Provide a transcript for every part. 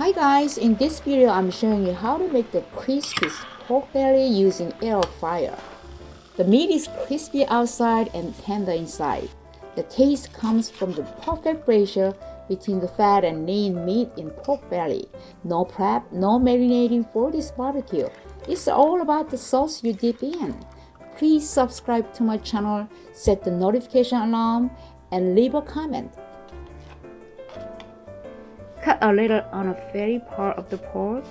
Hi guys, in this video I'm showing you how to make the crispiest pork belly using air fryer. The meat is crispy outside and tender inside. The taste comes from the perfect ratio between the fat and lean meat in pork belly. No prep, no marinating for this barbecue. It's all about the sauce you dip in. Please subscribe to my channel, set the notification alarm, and leave a comment. Cut a little on a fatty part of the pork.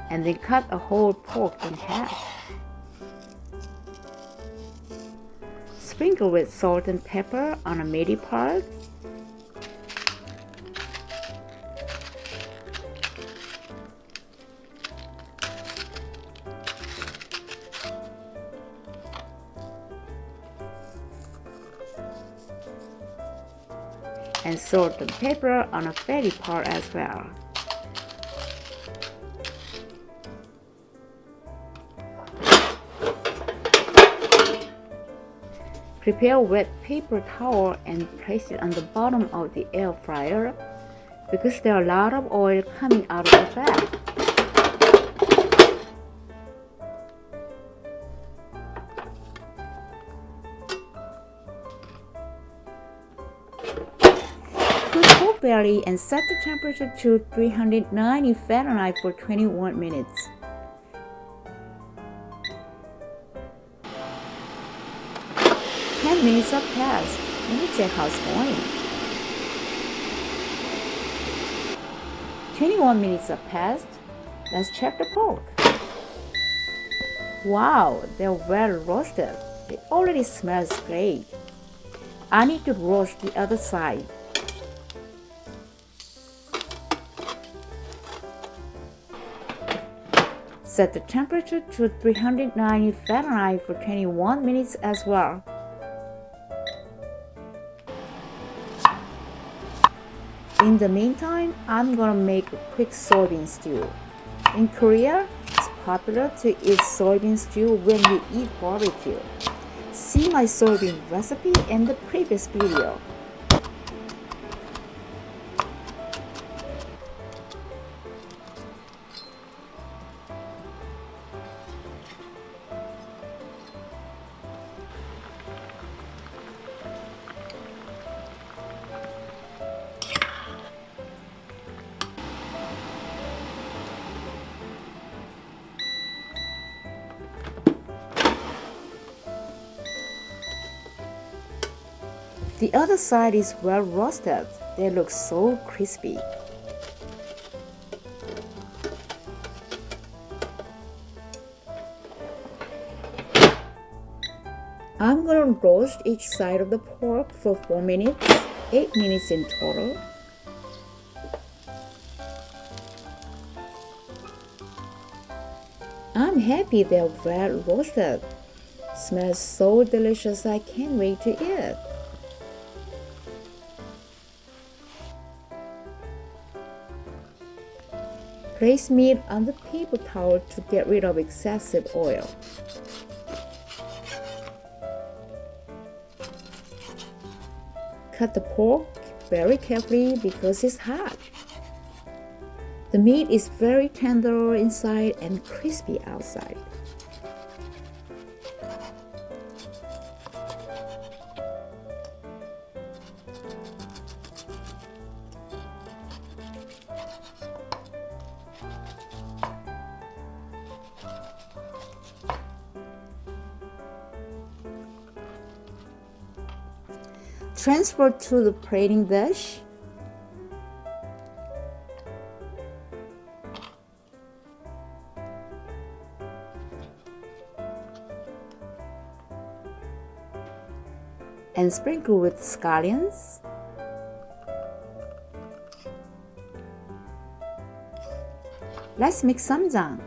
And then cut a whole pork in half. Sprinkle with salt and pepper on a meaty part. And salt and pepper on a fatty part as well. Prepare a wet paper towel and place it on the bottom of the air fryer because there are a lot of oil coming out of the fat. Put pork belly and set the temperature to 390 Fahrenheit for 21 minutes. Minutes have passed. Let me check how it's going. 21 minutes have passed. Let's check the pork. Wow, they're well roasted. It already smells great. I need to roast the other side. Set the temperature to 390 Fahrenheit for 21 minutes as well. In the meantime, I'm gonna make a quick soybean stew. In Korea, it's popular to eat soybean stew when we eat barbecue. See my soybean recipe in the previous video. The other side is well roasted. They look so crispy. I'm gonna roast each side of the pork for 4 minutes, 8 minutes in total. I'm happy they're well roasted. Smells so delicious, I can't wait to eat. Place meat on the paper towel to get rid of excessive oil. Cut the pork very carefully because it's hot. The meat is very tender inside and crispy outside. Transfer to the plating dish. And sprinkle with scallions. Let's make Ssamjang.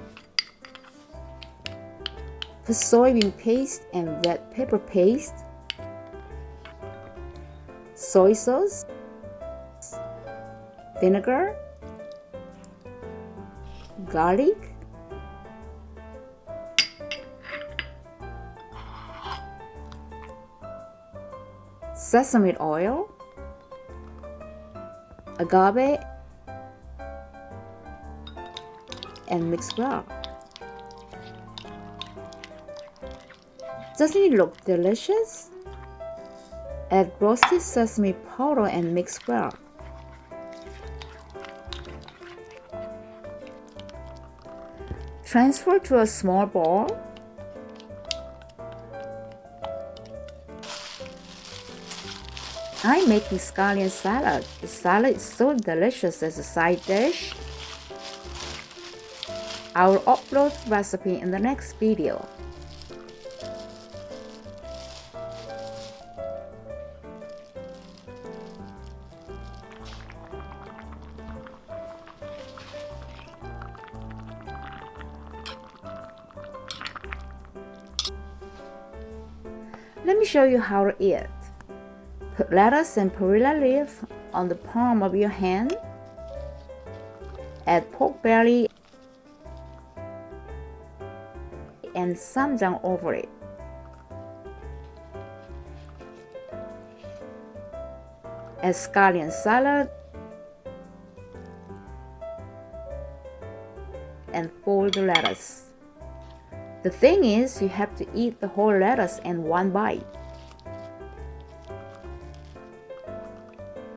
Put soybean paste and red pepper paste, soy sauce, vinegar, garlic, sesame oil, agave, and mix well. Doesn't it look delicious? Add roasted sesame powder and mix well. Transfer to a small bowl. I'm making scallion salad. The salad is so delicious as a side dish. I will upload the recipe in the next video. Let me show you how to eat. Put lettuce and perilla leaf on the palm of your hand. Add pork belly and ssamjang over it. Add scallion salad and fold the lettuce. The thing is, you have to eat the whole lettuce in one bite.